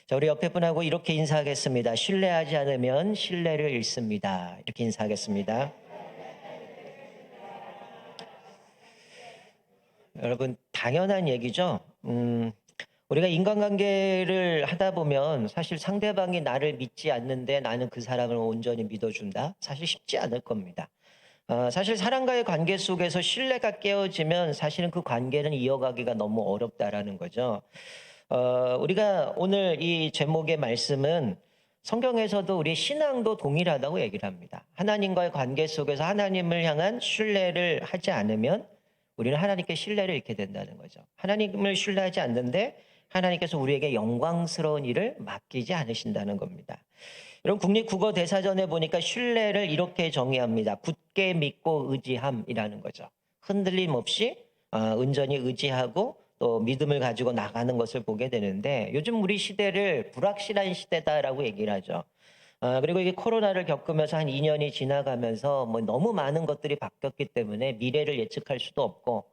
자, 우리 옆에 분하고 이렇게 인사하겠습니다. 신뢰하지 않으면 신뢰를 잃습니다. 이렇게 인사하겠습니다. 여러분, 당연한 얘기죠. 우리가 인간관계를 하다 보면 사실 상대방이 나를 믿지 않는데 나는 그 사람을 온전히 믿어준다? 사실 쉽지 않을 겁니다. 사실 사람과의 관계 속에서 신뢰가 깨어지면 사실은 그 관계는 이어가기가 너무 어렵다라는 거죠. 우리가 오늘 이 제목의 말씀은 성경에서도 우리 신앙도 동일하다고 얘기를 합니다. 하나님과의 관계 속에서 하나님을 향한 신뢰를 하지 않으면 우리는 하나님께 신뢰를 잃게 된다는 거죠. 하나님을 신뢰하지 않는데 하나님께서 우리에게 영광스러운 일을 맡기지 않으신다는 겁니다. 여러분, 국립국어대사전에 보니까 신뢰를 이렇게 정의합니다. 굳게 믿고 의지함이라는 거죠. 흔들림 없이 온전히 의지하고 또 믿음을 가지고 나가는 것을 보게 되는데, 요즘 우리 시대를 불확실한 시대다라고 얘기를 하죠. 그리고 이게 코로나를 겪으면서 한 2년이 지나가면서 뭐 너무 많은 것들이 바뀌었기 때문에 미래를 예측할 수도 없고,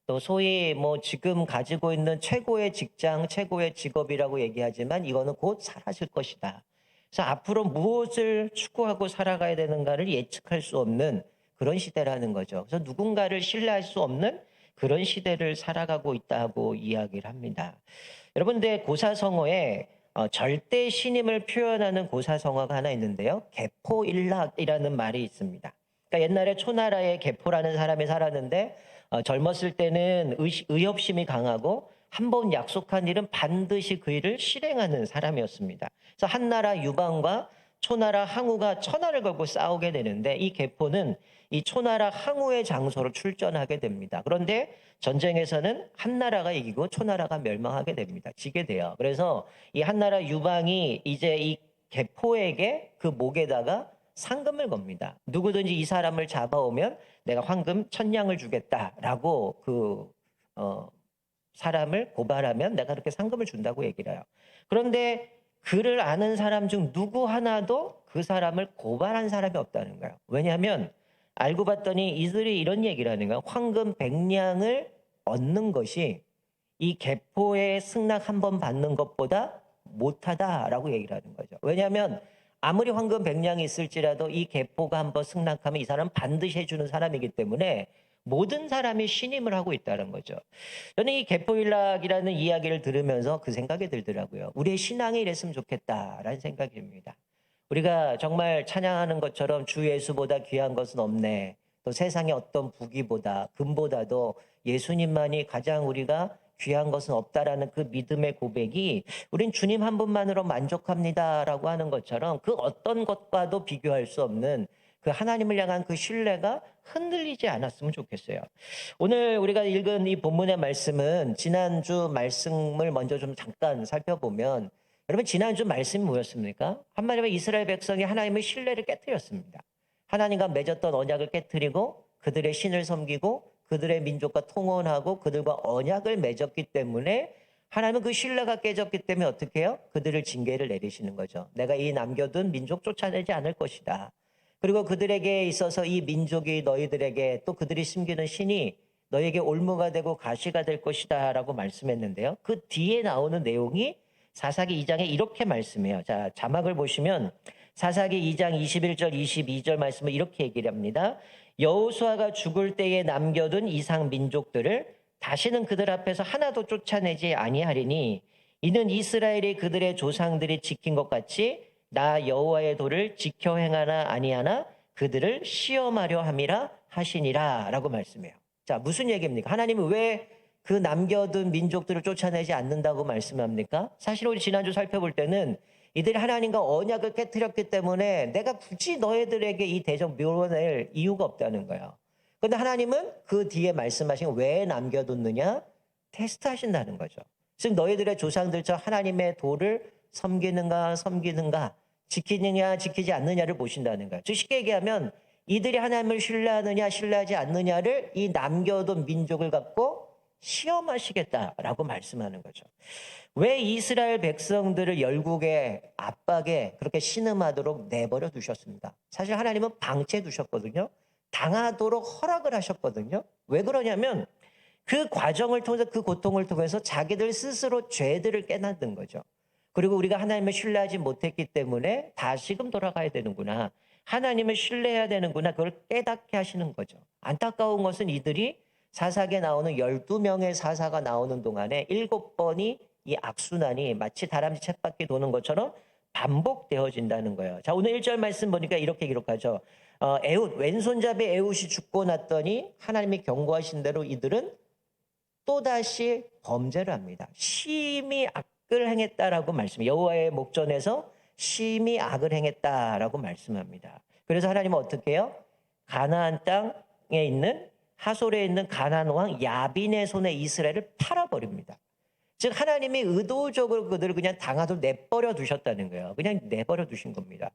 또 소위 뭐 지금 가지고 있는 최고의 직장, 최고의 직업이라고 얘기하지만 이거는 곧 사라질 것이다. 그래서 앞으로 무엇을 추구하고 살아가야 되는가를 예측할 수 없는 그런 시대라는 거죠. 그래서 누군가를 신뢰할 수 없는 그런 시대를 살아가고 있다고 이야기를 합니다. 여러분들, 고사성어에 절대 신임을 표현하는 고사성어가 하나 있는데요. 개포일락이라는 말이 있습니다. 그러니까 옛날에 초나라에 개포라는 사람이 살았는데 젊었을 때는 의협심이 강하고 한 번 약속한 일은 반드시 그 일을 실행하는 사람이었습니다. 그래서 한나라 유방과 초나라 항우가 천하를 걸고 싸우게 되는데, 이 개포는 이 초나라 항우의 장소로 출전하게 됩니다. 그런데 전쟁에서는 한나라가 이기고 초나라가 멸망하게 됩니다. 지게 돼요. 그래서 이 한나라 유방이 이제 이 개포에게 그 목에다가 상금을 겁니다. 누구든지 이 사람을 잡아오면 내가 황금 1000냥을 주겠다라고 사람을 고발하면 내가 그렇게 상금을 준다고 얘기를 해요. 그런데 그를 아는 사람 중 누구 하나도 그 사람을 고발한 사람이 없다는 거예요. 왜냐하면 알고 봤더니 이들이 이런 얘기를 하는 거예요. 황금 100냥을 얻는 것이 이 개포의 승낙 한 번 받는 것보다 못하다라고 얘기를 하는 거죠. 왜냐하면 아무리 황금 100냥이 있을지라도 이 개포가 한 번 승낙하면 이 사람은 반드시 해주는 사람이기 때문에 모든 사람이 신임을 하고 있다는 거죠. 저는 이 개포일락이라는 이야기를 들으면서 그 생각이 들더라고요. 우리의 신앙이 이랬으면 좋겠다라는 생각이 듭니다. 우리가 정말 찬양하는 것처럼 주 예수보다 귀한 것은 없네. 또 세상의 어떤 부귀보다 금보다도 예수님만이 가장 우리가 귀한 것은 없다라는 그 믿음의 고백이 우린 주님 한 분만으로 만족합니다라고 하는 것처럼 그 어떤 것과도 비교할 수 없는 그 하나님을 향한 그 신뢰가 흔들리지 않았으면 좋겠어요. 오늘 우리가 읽은 이 본문의 말씀은 지난주 말씀을 먼저 좀 잠깐 살펴보면, 여러분, 지난주 말씀이 뭐였습니까? 한마디로 이스라엘 백성이 하나님의 신뢰를 깨뜨렸습니다. 하나님과 맺었던 언약을 깨뜨리고 그들의 신을 섬기고 그들의 민족과 통혼하고 그들과 언약을 맺었기 때문에 하나님은 그 신뢰가 깨졌기 때문에 어떻게 해요? 그들을 징계를 내리시는 거죠. 내가 이 남겨둔 민족 쫓아내지 않을 것이다. 그리고 그들에게 있어서 이 민족이 너희들에게 또 그들이 숨기는 신이 너에게 올무가 되고 가시가 될 것이다 라고 말씀했는데요. 그 뒤에 나오는 내용이 사사기 2장에 이렇게 말씀해요. 자, 자막을 보시면 사사기 2장 21절 22절 말씀을 이렇게 얘기를 합니다. 여호수아가 죽을 때에 남겨둔 이상 민족들을 다시는 그들 앞에서 하나도 쫓아내지 아니하리니 이는 이스라엘이 그들의 조상들이 지킨 것 같이 나 여호와의 도를 지켜 행하나 아니하나 그들을 시험하려 함이라 하시니라 라고 말씀해요. 자, 무슨 얘기입니까? 하나님은 왜 그 남겨둔 민족들을 쫓아내지 않는다고 말씀합니까? 사실 우리 지난주 살펴볼 때는 이들이 하나님과 언약을 깨뜨렸기 때문에 내가 굳이 너희들에게 이 대적 묘원할 이유가 없다는 거예요. 그런데 하나님은 그 뒤에 말씀하신 왜 남겨뒀느냐? 테스트하신다는 거죠. 즉 너희들의 조상들처럼 하나님의 도를 섬기는가 지키느냐 지키지 않느냐를 보신다는 거예요. 즉 쉽게 얘기하면 이들이 하나님을 신뢰하느냐 신뢰하지 않느냐를 이 남겨둔 민족을 갖고 시험하시겠다라고 말씀하는 거죠. 왜 이스라엘 백성들을 열국의 압박에 그렇게 신음하도록 내버려 두셨습니다. 사실 하나님은 방치해 두셨거든요. 당하도록 허락을 하셨거든요. 왜 그러냐면 그 과정을 통해서 그 고통을 통해서 자기들 스스로 죄들을 깨닫는 거죠. 그리고 우리가 하나님을 신뢰하지 못했기 때문에 다시금 돌아가야 되는구나. 하나님을 신뢰해야 되는구나. 그걸 깨닫게 하시는 거죠. 안타까운 것은 이들이 사사기에 나오는 12명의 사사가 나오는 동안에 7번이 이 악순환이 마치 다람쥐 쳇바퀴 도는 것처럼 반복되어진다는 거예요. 자, 오늘 1절 말씀 보니까 이렇게 기록하죠. 에훗, 왼손잡이 에훗이 죽고 났더니 하나님이 경고하신 대로 이들은 또다시 범죄를 합니다. 심히 악을 행했다라고 말씀. 여호와의 목전에서 심히 악을 행했다라고 말씀합니다. 그래서 하나님은 어떻게 해요? 가나안 땅에 있는 하솔에 있는 가나안 왕 야빈의 손에 이스라엘을 팔아버립니다. 즉 하나님이 의도적으로 그들을 그냥 당하도록 내버려 두셨다는 거예요. 그냥 내버려 두신 겁니다.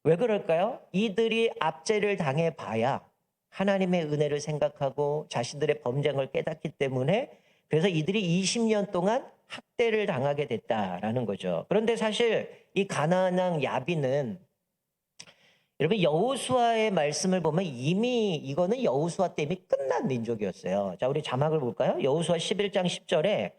왜 그럴까요? 이들이 압제를 당해봐야 하나님의 은혜를 생각하고 자신들의 범죄를 깨닫기 때문에 그래서 이들이 20년 동안 학대를 당하게 됐다라는 거죠. 그런데 사실 이 가나안 왕 야빈은 여러분 여호수아의 말씀을 보면 이미 이거는 여호수아 때 이미 끝난 민족이었어요. 자, 우리 자막을 볼까요? 여호수아 11장 10절에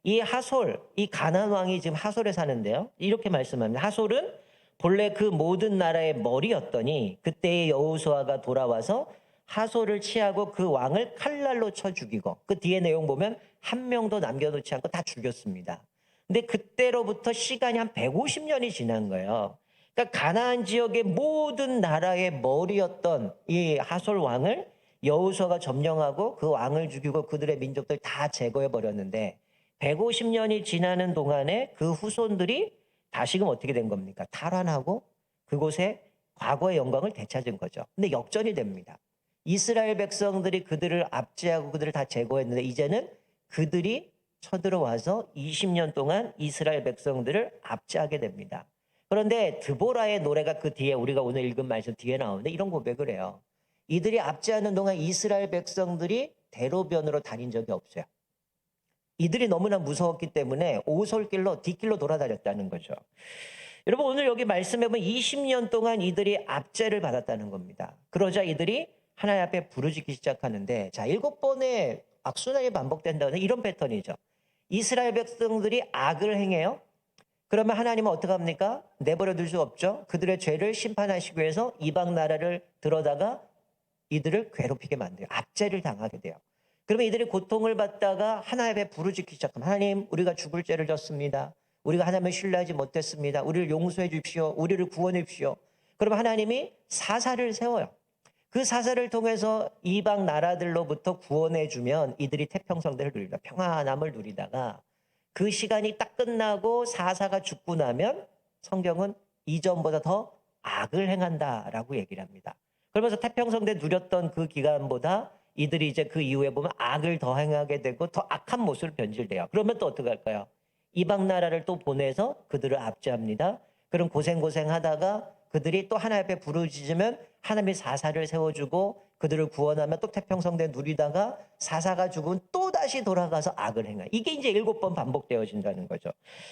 이 하솔, 이 가나안 왕이 지금 하솔에 사는데요. 이렇게 말씀합니다. 하솔은 본래 그 모든 나라의 머리였더니 그때의 여호수아가 돌아와서 하솔을 취하고 그 왕을 칼날로 쳐 죽이고 그 뒤에 내용 보면 한 명도 남겨놓지 않고 다 죽였습니다. 근데 그때로부터 시간이 한 150년이 지난 거예요. 그러니까 가나안 지역의 모든 나라의 머리였던 이 하솔 왕을 여호수아가 점령하고 그 왕을 죽이고 그들의 민족들 다 제거해 버렸는데 150년이 지나는 동안에 그 후손들이 다시금 어떻게 된 겁니까? 탈환하고 그곳에 과거의 영광을 되찾은 거죠. 근데 역전이 됩니다. 이스라엘 백성들이 그들을 압제하고 그들을 다 제거했는데 이제는 그들이 쳐들어와서 20년 동안 이스라엘 백성들을 압제하게 됩니다. 그런데 드보라의 노래가 그 뒤에 우리가 오늘 읽은 말씀 뒤에 나오는데 이런 고백을 해요. 이들이 압제하는 동안 이스라엘 백성들이 대로변으로 다닌 적이 없어요. 이들이 너무나 무서웠기 때문에 오솔길로 뒷길로 돌아다녔다는 거죠. 여러분 오늘 여기 말씀해 보면 20년 동안 이들이 압제를 받았다는 겁니다. 그러자 이들이 하나님 앞에 부르짖기 시작하는데 자 7번의 악순환이 반복된다는 이런 패턴이죠. 이스라엘 백성들이 악을 행해요. 그러면 하나님은 어떻게 합니까? 내버려 둘 수 없죠. 그들의 죄를 심판하시기 위해서 이방 나라를 들어다가 이들을 괴롭히게 만들어요. 압제를 당하게 돼요. 그러면 이들이 고통을 받다가 하나님 앞에 부르짖기 시작하면 하나님 우리가 죽을 죄를 졌습니다. 우리가 하나님을 신뢰하지 못했습니다. 우리를 용서해 주십시오. 우리를 구원해 주십시오. 그러면 하나님이 사사를 세워요. 그 사사를 통해서 이방 나라들로부터 구원해 주면 이들이 태평성대를 누립니다. 평안함을 누리다가 그 시간이 딱 끝나고 사사가 죽고 나면 성경은 이전보다 더 악을 행한다라고 얘기를 합니다. 그러면서 태평성대 누렸던 그 기간보다 이들이 이제 그 이후에 보면 악을 더 행하게 되고 더 악한 모습을 변질돼요. 그러면 또 어떻게 할까요? 이방 나라를 또 보내서 그들을 압제합니다. 그럼 고생하다가 그들이 또 하나님 앞에 부르짖으면 하나님이 사사를 세워주고 그들을 구원하면 또 태평성대 누리다가 사사가 죽으면 또다시 돌아가서 악을 행하. 이게 이제 7번 반복되어진다는 거죠.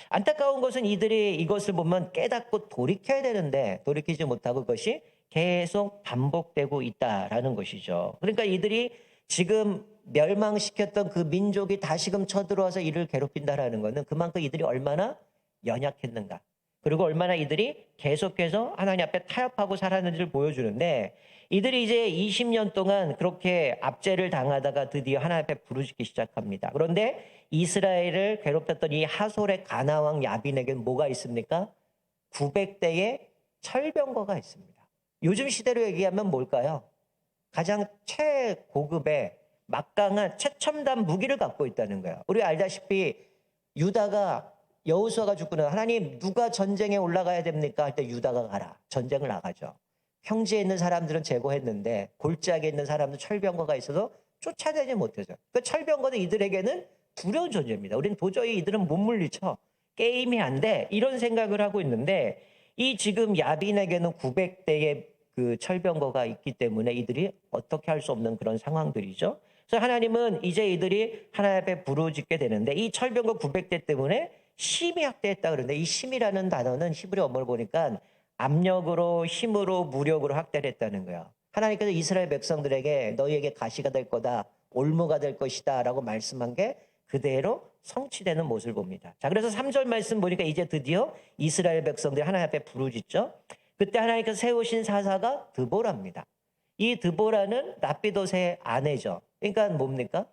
안타까운 것은 이들이 이것을 보면 깨닫고 돌이켜야 되는데 돌이키지 못하고 그것이 계속 반복되고 있다라는 것이죠. 그러니까 이들이 지금 멸망시켰던 그 민족이 다시금 쳐들어와서 이를 괴롭힌다라는 것은 그만큼 이들이 얼마나 연약했는가. 그리고 얼마나 이들이 계속해서 하나님 앞에 타협하고 살았는지를 보여주는데 이들이 이제 20년 동안 그렇게 압제를 당하다가 드디어 하나님 앞에 부르짖기 시작합니다. 그런데 이스라엘을 괴롭혔던 이 하솔의 가나왕 야빈에게는 뭐가 있습니까? 900대의 철병거가 있습니다. 요즘 시대로 얘기하면 뭘까요? 가장 최고급의 막강한 최첨단 무기를 갖고 있다는 거예요. 우리 알다시피 유다가 여호수아가 죽고 나 하나님 누가 전쟁에 올라가야 됩니까? 할 때 유다가 가라. 전쟁을 나가죠. 평지에 있는 사람들은 제거했는데 골짜기에 있는 사람들 철병거가 있어서 쫓아내지 못해서 그 철병거는 이들에게는 두려운 존재입니다. 우리는 도저히 이들은 못 물리쳐. 게임이 안 돼. 이런 생각을 하고 있는데 이 지금 야빈에게는 900대의 그 철병거가 있기 때문에 이들이 어떻게 할 수 없는 그런 상황들이죠. 그래서 하나님은 이제 이들이 하나님 앞에 부르짖게 되는데 이 철병거 900대 때문에 심히 학대했다 그러는데 이 심이라는 단어는 히브리 원어를 보니까 압력으로 힘으로 무력으로 학대를 했다는 거예요. 하나님께서 이스라엘 백성들에게 너희에게 가시가 될 거다 올무가 될 것이다 라고 말씀한 게 그대로 성취되는 모습을 봅니다. 자, 그래서 3절 말씀 보니까 이제 드디어 이스라엘 백성들이 하나님 앞에 부르짖죠. 그때 하나님께서 세우신 사사가 드보라입니다. 이 드보라는 납비돛의 아내죠. 그러니까 뭡니까?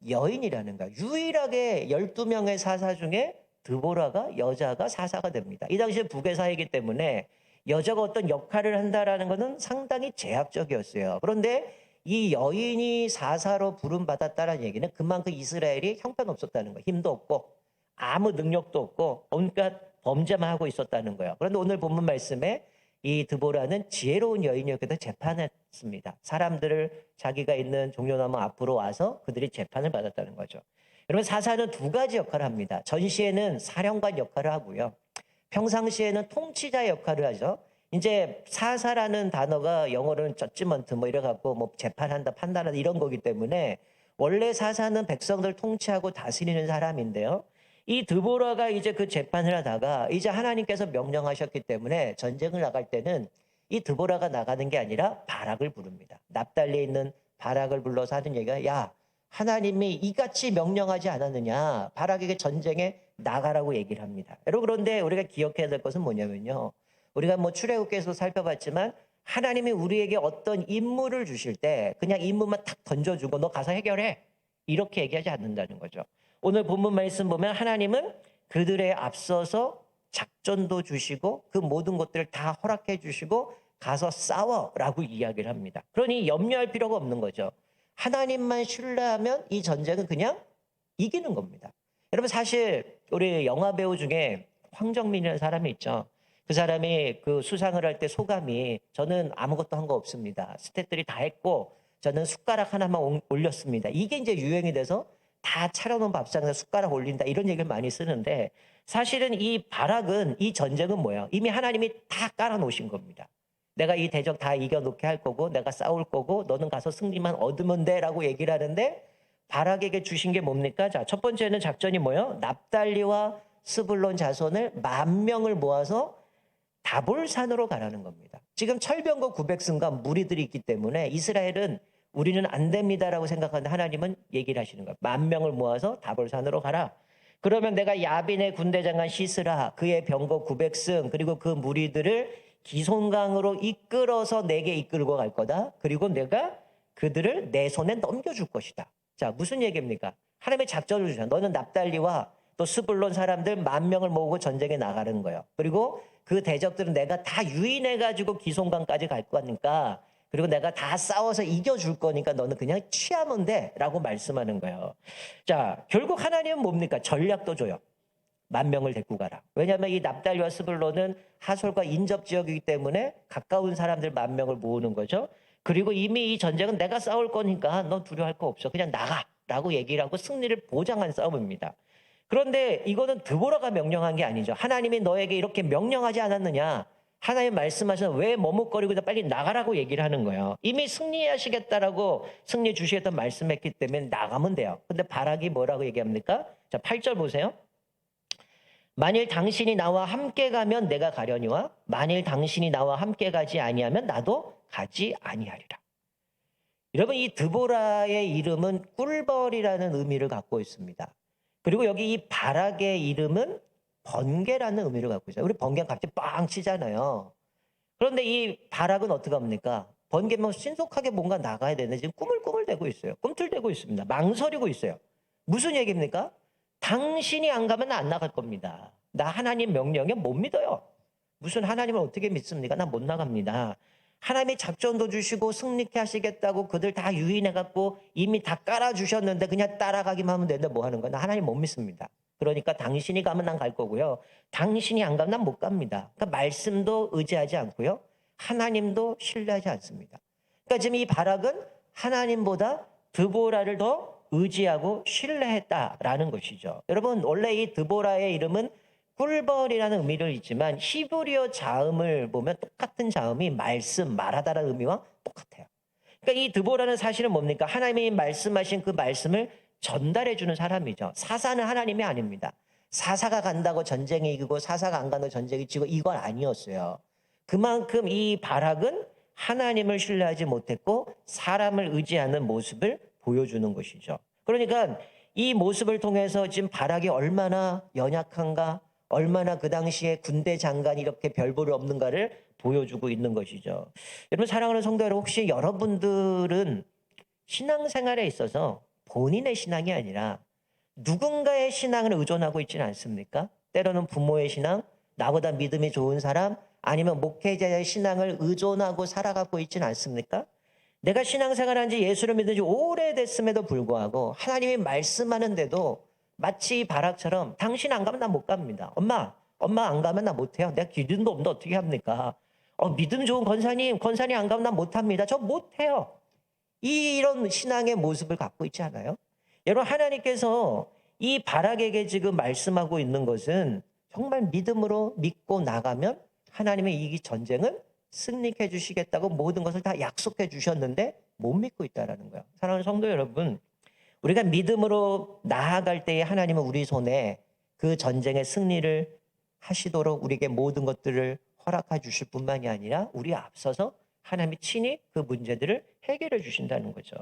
여인이라는 거야. 유일하게 12명의 사사 중에 드보라가 여자가 사사가 됩니다. 이 당시에 북의 사회이기 때문에 여자가 어떤 역할을 한다라는 것은 상당히 제약적이었어요. 그런데 이 여인이 사사로 부름받았다는 얘기는 그만큼 이스라엘이 형편없었다는 거예요. 힘도 없고 아무 능력도 없고 온갖 범죄만 하고 있었다는 거예요. 그런데 오늘 본문 말씀에 이 드보라는 지혜로운 여인이었기도 재판했습니다. 사람들을 자기가 있는 종려나무 앞으로 와서 그들이 재판을 받았다는 거죠. 여러분, 사사는 두 가지 역할을 합니다. 전시에는 사령관 역할을 하고요. 평상시에는 통치자 역할을 하죠. 이제 사사라는 단어가 영어로는 저지먼트 뭐 이래갖고 뭐 재판한다, 판단한다 이런 거기 때문에 원래 사사는 백성들 통치하고 다스리는 사람인데요. 이 드보라가 이제 그 재판을 하다가 이제 하나님께서 명령하셨기 때문에 전쟁을 나갈 때는 이 드보라가 나가는 게 아니라 바락을 부릅니다. 납달리에 있는 바락을 불러서 하는 얘기가 야, 하나님이 이같이 명령하지 않았느냐. 바락에게 전쟁에 나가라고 얘기를 합니다. 여러분, 그런데 우리가 기억해야 될 것은 뭐냐면요. 우리가 뭐 출애굽기에서 살펴봤지만 하나님이 우리에게 어떤 임무를 주실 때 그냥 임무만 탁 던져주고 너 가서 해결해. 이렇게 얘기하지 않는다는 거죠. 오늘 본문 말씀 보면 하나님은 그들에 앞서서 작전도 주시고 그 모든 것들을 다 허락해 주시고 가서 싸워라고 이야기를 합니다. 그러니 염려할 필요가 없는 거죠. 하나님만 신뢰하면 이 전쟁은 그냥 이기는 겁니다. 여러분, 사실 우리 영화 배우 중에 황정민이라는 사람이 있죠. 그 사람이 그 수상을 할 때 소감이 저는 아무것도 한 거 없습니다. 스태프들이 다 했고 저는 숟가락 하나만 올렸습니다. 이게 이제 유행이 돼서 다 차려놓은 밥상에 숟가락 올린다 이런 얘기를 많이 쓰는데 사실은 이 바락은 이 전쟁은 뭐예요? 이미 하나님이 다 깔아놓으신 겁니다. 내가 이 대적 다 이겨놓게 할 거고 내가 싸울 거고 너는 가서 승리만 얻으면 돼 라고 얘기를 하는데 바락에게 주신 게 뭡니까? 자, 첫 번째는 작전이 뭐예요? 납달리와 스불론 자손을 10,000명을 모아서 다볼산으로 가라는 겁니다. 지금 철병거 900승과 무리들이 있기 때문에 이스라엘은 우리는 안 됩니다라고 생각하는데 하나님은 얘기를 하시는 거예요. 10,000명을 모아서 다볼산으로 가라. 그러면 내가 야빈의 군대장관 시스라 그의 병거 900승 그리고 그 무리들을 기손강으로 이끌어서 내게 이끌고 갈 거다. 그리고 내가 그들을 내 손에 넘겨줄 것이다. 자, 무슨 얘기입니까? 하나님의 작전을 주셔. 너는 납달리와 또 스불론 사람들 10,000명을 모으고 전쟁에 나가는 거예요. 그리고 그 대적들은 내가 다 유인해가지고 기손강까지 갈 거니까 그리고 내가 다 싸워서 이겨줄 거니까 너는 그냥 취하면 돼 라고 말씀하는 거예요. 자, 결국 하나님은 뭡니까? 전략도 줘요. 10,000명을 데리고 가라. 왜냐하면 이 납달리와 스불론은 하솔과 인접 지역이기 때문에 가까운 사람들 10,000명을 모으는 거죠. 그리고 이미 이 전쟁은 내가 싸울 거니까 너 두려워할 거 없어. 그냥 나가 라고 얘기를 하고 승리를 보장한 싸움입니다. 그런데 이거는 드보라가 명령한 게 아니죠. 하나님이 너에게 이렇게 명령하지 않았느냐. 하나님 말씀하셔서 왜 머뭇거리고 빨리 나가라고 얘기를 하는 거예요. 이미 승리하시겠다라고 승리 주시겠다고 말씀했기 때문에 나가면 돼요. 근데 바락이 뭐라고 얘기합니까? 자, 8절 보세요. 만일 당신이 나와 함께 가면 내가 가려니와 만일 당신이 나와 함께 가지 아니하면 나도 가지 아니하리라. 여러분, 이 드보라의 이름은 꿀벌이라는 의미를 갖고 있습니다. 그리고 여기 이 바락의 이름은 번개라는 의미를 갖고 있어요. 우리 번개는 갑자기 빵 치잖아요. 그런데 이 바락은 어떻게 합니까? 번개면 신속하게 뭔가 나가야 되는데 지금 꾸물꾸물대고 있어요. 꿈틀대고 있습니다. 망설이고 있어요. 무슨 얘기입니까? 당신이 안 가면 안 나갈 겁니다. 나 하나님 명령에 못 믿어요. 무슨 하나님을 어떻게 믿습니까? 나 못 나갑니다. 하나님이 작전도 주시고 승리케 하시겠다고 그들 다 유인해갖고 이미 다 깔아주셨는데 그냥 따라가기만 하면 되는데 뭐 하는 거야? 나 하나님 못 믿습니다. 그러니까 당신이 가면 난 갈 거고요. 당신이 안 가면 난 못 갑니다. 그러니까 말씀도 의지하지 않고요. 하나님도 신뢰하지 않습니다. 그러니까 지금 이 바락은 하나님보다 드보라를 더 의지하고 신뢰했다라는 것이죠. 여러분, 원래 이 드보라의 이름은 꿀벌이라는 의미를 있지만 히브리어 자음을 보면 똑같은 자음이 말씀, 말하다라는 의미와 똑같아요. 그러니까 이 드보라는 사실은 뭡니까? 하나님이 말씀하신 그 말씀을 전달해 주는 사람이죠. 사사는 하나님이 아닙니다. 사사가 간다고 전쟁이 이기고 사사가 안 간다고 전쟁이 지고 이건 아니었어요. 그만큼 이 바락은 하나님을 신뢰하지 못했고 사람을 의지하는 모습을 보여주는 것이죠. 그러니까 이 모습을 통해서 지금 바락이 얼마나 연약한가, 얼마나 그 당시에 군대 장관이 이렇게 별볼을 없는가를 보여주고 있는 것이죠. 여러분 사랑하는 성도 여러분, 혹시 여러분들은 신앙생활에 있어서 본인의 신앙이 아니라 누군가의 신앙을 의존하고 있지는 않습니까? 때로는 부모의 신앙, 나보다 믿음이 좋은 사람, 아니면 목회자의 신앙을 의존하고 살아가고 있지는 않습니까? 내가 신앙생활한 지 예수를 믿은 지 오래됐음에도 불구하고 하나님이 말씀하는데도 마치 이 바락처럼 당신 안 가면 나 못 갑니다. 엄마 안 가면 나 못해요. 내가 기준도 없는데 어떻게 합니까? 믿음 좋은 권사님 안 가면 나 못합니다. 저 못해요. 이런 신앙의 모습을 갖고 있지 않아요? 여러분 하나님께서 이 바락에게 지금 말씀하고 있는 것은 정말 믿음으로 믿고 나가면 하나님의 이 전쟁을 승리해 주시겠다고 모든 것을 다 약속해 주셨는데 못 믿고 있다라는 거예요. 사랑하는 성도 여러분, 우리가 믿음으로 나아갈 때에 하나님은 우리 손에 그 전쟁의 승리를 하시도록 우리에게 모든 것들을 허락해 주실 뿐만이 아니라 우리 앞서서 하나님이 친히 그 문제들을 해결해 주신다는 거죠.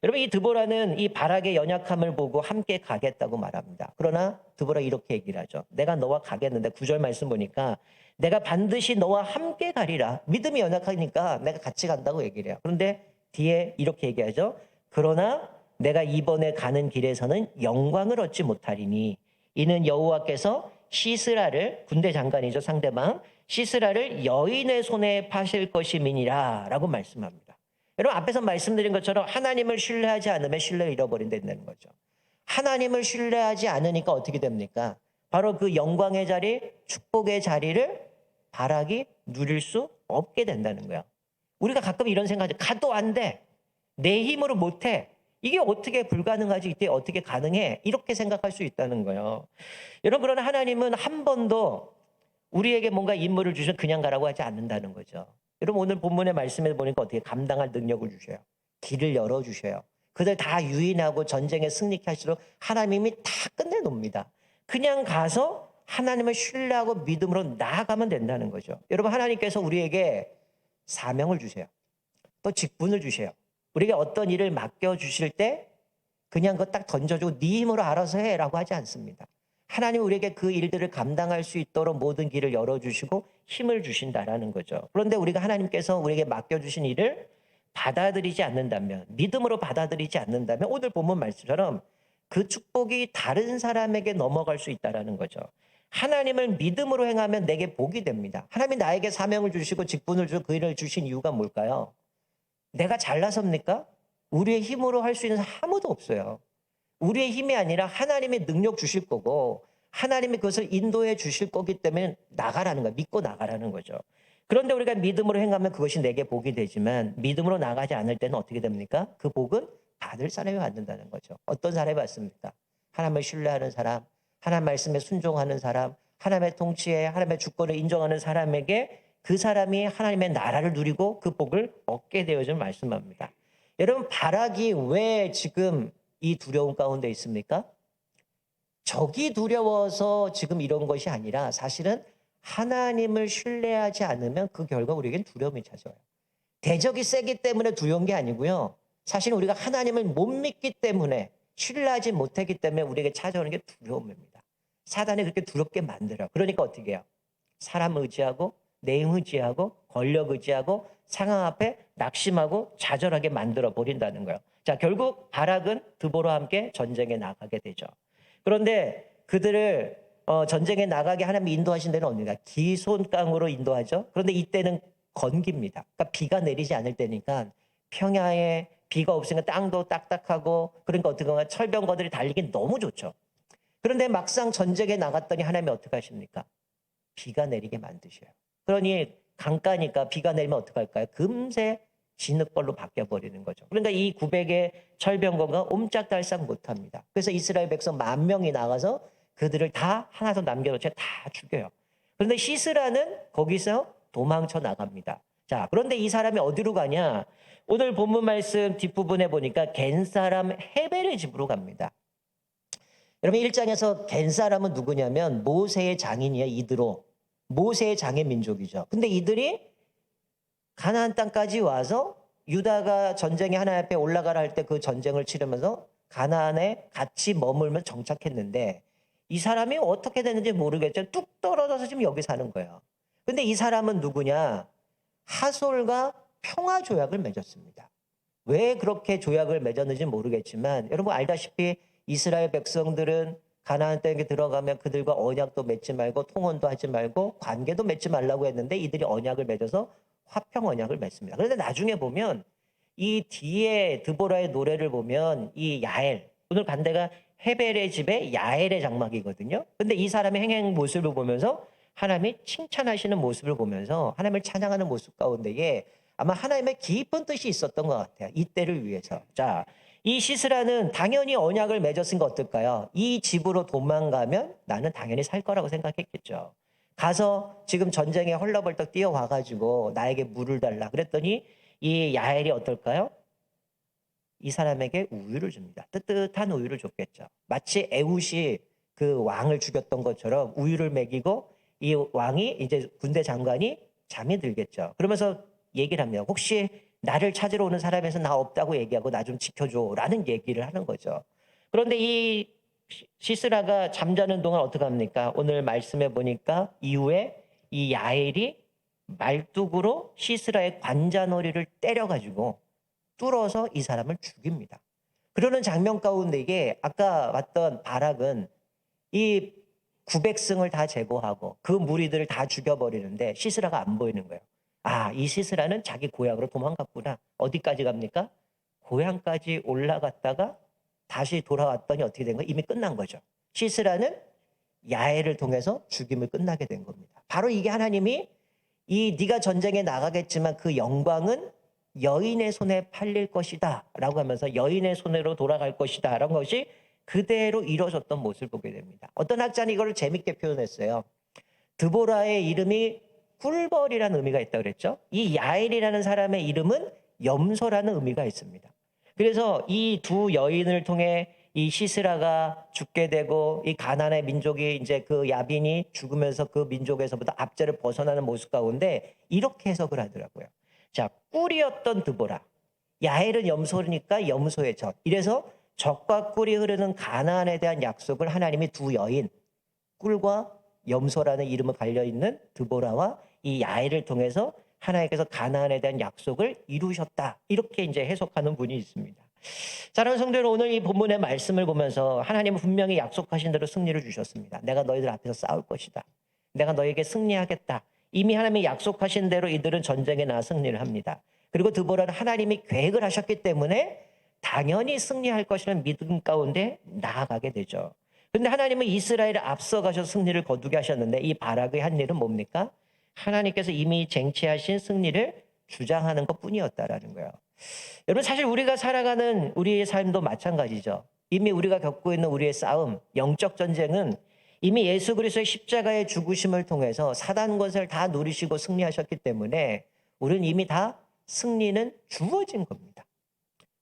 여러분 이 드보라는 이 바락의 연약함을 보고 함께 가겠다고 말합니다. 그러나 드보라 이렇게 얘기를 하죠. 내가 너와 가겠는데 9절 말씀 보니까 내가 반드시 너와 함께 가리라. 믿음이 연약하니까 내가 같이 간다고 얘기를 해요. 그런데 뒤에 이렇게 얘기하죠. 그러나 내가 이번에 가는 길에서는 영광을 얻지 못하리니 이는 여호와께서 시스라를, 군대 장관이죠 상대방, 시스라를 여인의 손에 파실 것임이니라 라고 말씀합니다. 여러분 앞에서 말씀드린 것처럼 하나님을 신뢰하지 않으면 신뢰를 잃어버린다는 거죠. 하나님을 신뢰하지 않으니까 어떻게 됩니까? 바로 그 영광의 자리, 축복의 자리를 바락이 누릴 수 없게 된다는 거예요. 우리가 가끔 이런 생각하죠. 가도 안 돼. 내 힘으로 못해. 이게 어떻게 불가능하지? 이때 어떻게 가능해? 이렇게 생각할 수 있다는 거예요. 여러분 그러나 하나님은 한 번도 우리에게 뭔가 임무를 주시면 그냥 가라고 하지 않는다는 거죠. 여러분 오늘 본문의 말씀에 보니까 어떻게 감당할 능력을 주셔요. 길을 열어주셔요. 그들 다 유인하고 전쟁에 승리케 하시도록 하나님이 다 끝내놓습니다. 그냥 가서 하나님을 신뢰하고 믿음으로 나아가면 된다는 거죠. 여러분 하나님께서 우리에게 사명을 주세요. 또 직분을 주세요. 우리에게 어떤 일을 맡겨주실 때 그냥 그거 딱 던져주고 네 힘으로 알아서 해라고 하지 않습니다. 하나님 우리에게 그 일들을 감당할 수 있도록 모든 길을 열어주시고 힘을 주신다라는 거죠. 그런데 우리가 하나님께서 우리에게 맡겨주신 일을 받아들이지 않는다면, 믿음으로 받아들이지 않는다면 오늘 본문 말씀처럼 그 축복이 다른 사람에게 넘어갈 수 있다라는 거죠. 하나님을 믿음으로 행하면 내게 복이 됩니다. 하나님이 나에게 사명을 주시고 직분을 주고 그 일을 주신 이유가 뭘까요? 내가 잘나섭니까? 우리의 힘으로 할 수 있는 사람 아무도 없어요. 우리의 힘이 아니라 하나님의 능력 주실 거고 하나님이 그것을 인도해 주실 거기 때문에 나가라는 거예요. 믿고 나가라는 거죠. 그런데 우리가 믿음으로 행하면 그것이 내게 복이 되지만 믿음으로 나가지 않을 때는 어떻게 됩니까? 그 복은 받을 사람이 받는다는 거죠. 어떤 사람이 받습니까? 하나님을 신뢰하는 사람, 하나님 말씀에 순종하는 사람, 하나님의 통치에 하나님의 주권을 인정하는 사람에게 그 사람이 하나님의 나라를 누리고 그 복을 얻게 되어질 말씀합니다. 여러분 바락이 왜 지금 이 두려움 가운데 있습니까? 적이 두려워서 지금 이런 것이 아니라 사실은 하나님을 신뢰하지 않으면 그 결과 우리에겐 두려움이 찾아와요. 대적이 세기 때문에 두려운 게 아니고요. 사실 우리가 하나님을 못 믿기 때문에 신뢰하지 못했기 때문에 우리에게 찾아오는 게 두려움입니다. 사단이 그렇게 두렵게 만들어요. 그러니까 어떻게 해요? 사람 의지하고 내 힘 의지하고 권력 의지하고 상황 앞에 낙심하고 좌절하게 만들어 버린다는 거예요. 자, 결국 바락은 드보라와 함께 전쟁에 나가게 되죠. 그런데 그들을 전쟁에 나가게 하나님이 인도하신 데는 어디가? 기손 땅으로 인도하죠. 그런데 이때는 건기입니다. 그러니까 비가 내리지 않을 때니까 평야에 비가 없으니까 땅도 딱딱하고 그러니까 어떻게 보면 철병거들이 달리기 너무 좋죠. 그런데 막상 전쟁에 나갔더니 하나님이 어떻게 하십니까? 비가 내리게 만드셔요. 그러니 강가니까 비가 내리면 어떡할까요? 금세 진흙벌로 바뀌어버리는 거죠. 그러니까 이 900의 철병거가 옴짝달싹 못합니다. 그래서 이스라엘 백성 10,000명이 나가서 그들을 다 하나도 남겨놓지 다 죽여요. 그런데 시스라는 거기서 도망쳐 나갑니다. 자, 그런데 이 사람이 어디로 가냐? 오늘 본문 말씀 뒷부분에 보니까 겐 사람 헤벨의 집으로 갑니다. 여러분 1장에서 겐 사람은 누구냐면 모세의 장인이에요. 이드로. 모세의 장의 민족이죠. 근데 이들이 가나안 땅까지 와서 유다가 전쟁에 하나님 앞에 올라가라 할 때 그 전쟁을 치르면서 가나안에 같이 머물며 정착했는데 이 사람이 어떻게 됐는지 모르겠죠. 뚝 떨어져서 지금 여기 사는 거예요. 근데 이 사람은 누구냐? 하솔과 평화 조약을 맺었습니다. 왜 그렇게 조약을 맺었는지 모르겠지만 여러분 알다시피 이스라엘 백성들은 가나안 땅에 들어가면 그들과 언약도 맺지 말고 통혼도 하지 말고 관계도 맺지 말라고 했는데 이들이 언약을 맺어서 화평 언약을 맺습니다. 그런데 나중에 보면 이 뒤에 드보라의 노래를 보면 이 야엘, 오늘 간 데가 헤벨의 집에 야엘의 장막이거든요. 근데 이 사람의 행행 모습을 보면서 하나님이 칭찬하시는 모습을 보면서 하나님을 찬양하는 모습 가운데에 아마 하나님의 깊은 뜻이 있었던 것 같아요. 이때를 위해서. 자, 이 시스라는 당연히 언약을 맺었으니까 어떨까요? 이 집으로 도망가면 나는 당연히 살 거라고 생각했겠죠. 가서 지금 전쟁에 헐레벌떡 뛰어와가지고 나에게 물을 달라 그랬더니 이 야엘이 어떨까요? 이 사람에게 우유를 줍니다. 뜨뜻한 우유를 줬겠죠. 마치 에훗이 그 왕을 죽였던 것처럼 우유를 먹이고 이 왕이 이제 군대 장관이 잠이 들겠죠. 그러면서 얘기를 합니다. 혹시 나를 찾으러 오는 사람에서 나 없다고 얘기하고 나 좀 지켜줘라는 얘기를 하는 거죠. 그런데 이 시스라가 잠자는 동안 어떻게 합니까? 오늘 말씀해 보니까 이후에 이 야엘이 말뚝으로 시스라의 관자놀이를 때려가지고 뚫어서 이 사람을 죽입니다. 그러는 장면 가운데 이게 아까 봤던 바락은 이 900승을 다 제거하고 그 무리들을 다 죽여버리는데 시스라가 안 보이는 거예요. 아, 이 시스라는 자기 고향으로 도망갔구나. 어디까지 갑니까? 고향까지 올라갔다가 다시 돌아왔더니 어떻게 된 거예요? 이미 끝난 거죠. 시스라는 야엘을 통해서 죽임을 끝나게 된 겁니다. 바로 이게 하나님이 이 네가 전쟁에 나가겠지만 그 영광은 여인의 손에 팔릴 것이다 라고 하면서 여인의 손으로 돌아갈 것이다 라는 것이 그대로 이루어졌던 모습을 보게 됩니다. 어떤 학자는 이걸 재밌게 표현했어요. 드보라의 이름이 꿀벌이라는 의미가 있다고 그랬죠. 이 야엘이라는 사람의 이름은 염소라는 의미가 있습니다. 그래서 이 두 여인을 통해 이 시스라가 죽게 되고 이 가나안의 민족이 이제 그 야빈이 죽으면서 그 민족에서부터 압제를 벗어나는 모습 가운데 이렇게 해석을 하더라고요. 자, 꿀이었던 드보라, 야엘은 염소니까 염소의 젖. 이래서 젖과 꿀이 흐르는 가나안에 대한 약속을 하나님이 두 여인, 꿀과 염소라는 이름을 달려있는 드보라와 이 야엘을 통해서 하나님께서 가나안에 대한 약속을 이루셨다. 이렇게 이제 해석하는 분이 있습니다. 사랑하는 성도 여러분, 오늘 이 본문의 말씀을 보면서 하나님은 분명히 약속하신 대로 승리를 주셨습니다. 내가 너희들 앞에서 싸울 것이다. 내가 너에게 승리하겠다. 이미 하나님이 약속하신 대로 이들은 전쟁에 나가 승리를 합니다. 그리고 드보라는 하나님이 계획을 하셨기 때문에 당연히 승리할 것이라는 믿음 가운데 나아가게 되죠. 그런데 하나님은 이스라엘을 앞서가셔서 승리를 거두게 하셨는데 이 바락의 한 일은 뭡니까? 하나님께서 이미 쟁취하신 승리를 주장하는 것뿐이었다라는 거예요. 여러분, 사실 우리가 살아가는 우리의 삶도 마찬가지죠. 이미 우리가 겪고 있는 우리의 싸움, 영적 전쟁은 이미 예수 그리스도의 십자가의 죽으심을 통해서 사단 권세를 다 누리시고 승리하셨기 때문에 우리는 이미 다 승리는 주어진 겁니다.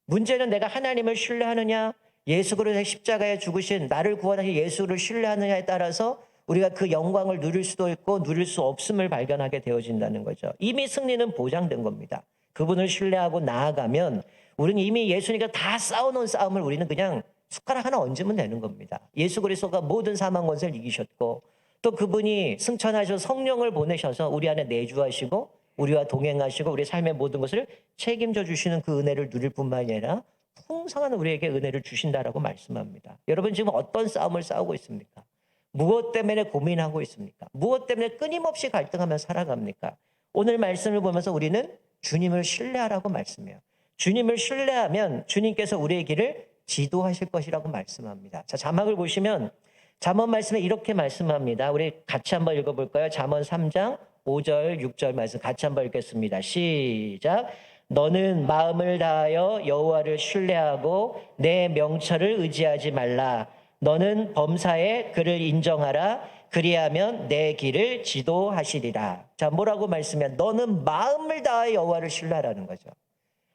문제는 내가 하나님을 신뢰하느냐, 예수 그리스도의 십자가에 죽으신 나를 구원하신 예수를 신뢰하느냐에 따라서 우리가 그 영광을 누릴 수도 있고 누릴 수 없음을 발견하게 되어진다는 거죠. 이미 승리는 보장된 겁니다. 그분을 신뢰하고 나아가면 우리는 이미 예수님과 다 싸워놓은 싸움을 우리는 그냥 숟가락 하나 얹으면 되는 겁니다. 예수 그리스도가 모든 사망 권세를 이기셨고 또 그분이 승천하셔서 성령을 보내셔서 우리 안에 내주하시고 우리와 동행하시고 우리 삶의 모든 것을 책임져 주시는 그 은혜를 누릴 뿐만이 아니라 풍성한 우리에게 은혜를 주신다라고 말씀합니다. 여러분 지금 어떤 싸움을 싸우고 있습니까? 무엇 때문에 고민하고 있습니까? 무엇 때문에 끊임없이 갈등하며 살아갑니까? 오늘 말씀을 보면서 우리는 주님을 신뢰하라고 말씀해요. 주님을 신뢰하면 주님께서 우리의 길을 지도하실 것이라고 말씀합니다. 자, 자막을 보시면 잠언 말씀에 이렇게 말씀합니다. 우리 같이 한번 읽어볼까요? 잠언 3장 5절 6절 말씀 같이 한번 읽겠습니다. 시작. 너는 마음을 다하여 여호와를 신뢰하고 내 명철을 의지하지 말라. 너는 범사에 그를 인정하라. 그리하면 내 길을 지도하시리라. 자, 뭐라고 말씀해? 너는 마음을 다하여 여호와를 신뢰하라는 거죠.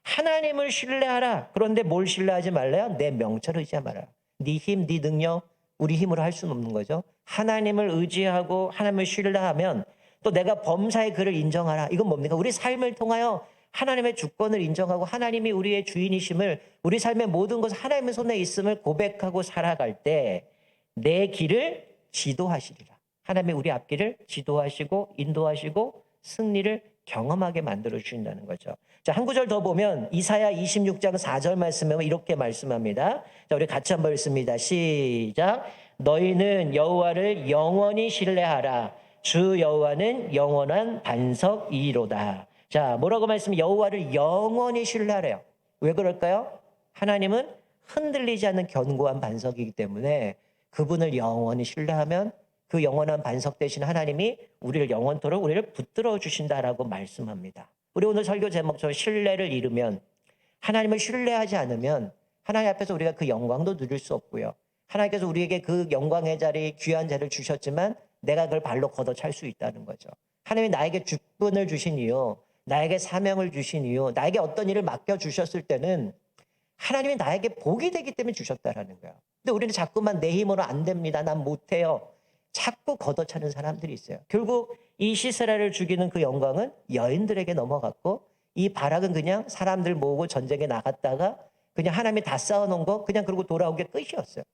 하나님을 신뢰하라. 그런데 뭘 신뢰하지 말래요? 내 명철을 의지하지 마라. 네 힘, 네 능력, 우리 힘으로 할 수는 없는 거죠. 하나님을 의지하고 하나님을 신뢰하면 또 내가 범사의 그를 인정하라. 이건 뭡니까? 우리 삶을 통하여 하나님의 주권을 인정하고 하나님이 우리의 주인이심을, 우리 삶의 모든 것을 하나님의 손에 있음을 고백하고 살아갈 때 내 길을 지도하시리라. 하나님이 우리 앞길을 지도하시고 인도하시고 승리를 경험하게 만들어 주신다는 거죠. 자, 한 구절 더 보면 이사야 26장 4절 말씀에 이렇게 말씀합니다. 자, 우리 같이 한번 읽습니다. 시작. 너희는 여호와를 영원히 신뢰하라. 주 여호와는 영원한 반석이로다. 자, 뭐라고 말씀? 여호와를 영원히 신뢰하래요. 왜 그럴까요? 하나님은 흔들리지 않는 견고한 반석이기 때문에 그분을 영원히 신뢰하면 그 영원한 반석 대신 하나님이 우리를 영원토록 우리를 붙들어 주신다라고 말씀합니다. 우리 오늘 설교 제목처럼 신뢰를 잃으면, 하나님을 신뢰하지 않으면 하나님 앞에서 우리가 그 영광도 누릴 수 없고요. 하나님께서 우리에게 그 영광의 자리, 귀한 자리를 주셨지만 내가 그걸 발로 걷어찰 수 있다는 거죠. 하나님이 나에게 주권을 주신 이유, 나에게 사명을 주신 이유, 나에게 어떤 일을 맡겨주셨을 때는 하나님이 나에게 복이 되기 때문에 주셨다라는 거예요. 근데 우리는 자꾸만 내 힘으로 안 됩니다. 난 못해요. 자꾸 걷어차는 사람들이 있어요. 결국 이 시스라를 죽이는 그 영광은 여인들에게 넘어갔고, 이 바락은 그냥 사람들 모으고 전쟁에 나갔다가 그냥 하나님이 다 쌓아놓은 거 그냥 그러고 돌아온 게 끝이었어요.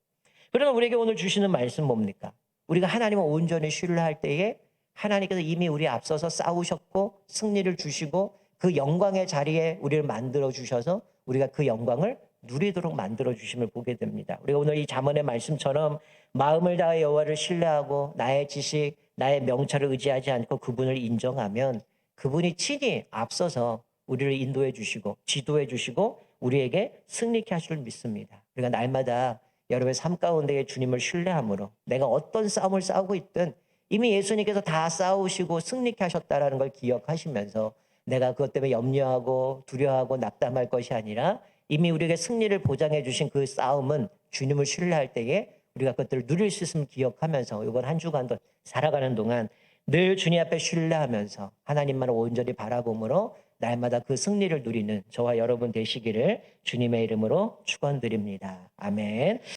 그러나 우리에게 오늘 주시는 말씀 뭡니까? 우리가 하나님을 온전히 신뢰할 때에 하나님께서 이미 우리 앞서서 싸우셨고 승리를 주시고 그 영광의 자리에 우리를 만들어 주셔서 우리가 그 영광을 누리도록 만들어 주심을 보게 됩니다. 우리가 오늘 이 잠언의 말씀처럼 마음을 다해 여호와를 신뢰하고 나의 지식, 나의 명철을 의지하지 않고 그분을 인정하면 그분이 친히 앞서서 우리를 인도해 주시고 지도해 주시고 우리에게 승리케 하실 줄 믿습니다. 우리가 날마다 여러분의 삶 가운데에 주님을 신뢰함으로 내가 어떤 싸움을 싸우고 있든 이미 예수님께서 다 싸우시고 승리케 하셨다라는 걸 기억하시면서 내가 그것 때문에 염려하고 두려워하고 낙담할 것이 아니라 이미 우리에게 승리를 보장해 주신 그 싸움은 주님을 신뢰할 때에 우리가 그것들을 누릴 수 있음을 기억하면서 이번 한 주간도 살아가는 동안 늘 주님 앞에 신뢰하면서 하나님만을 온전히 바라봄으로 날마다 그 승리를 누리는 저와 여러분 되시기를 주님의 이름으로 축원드립니다. 아멘.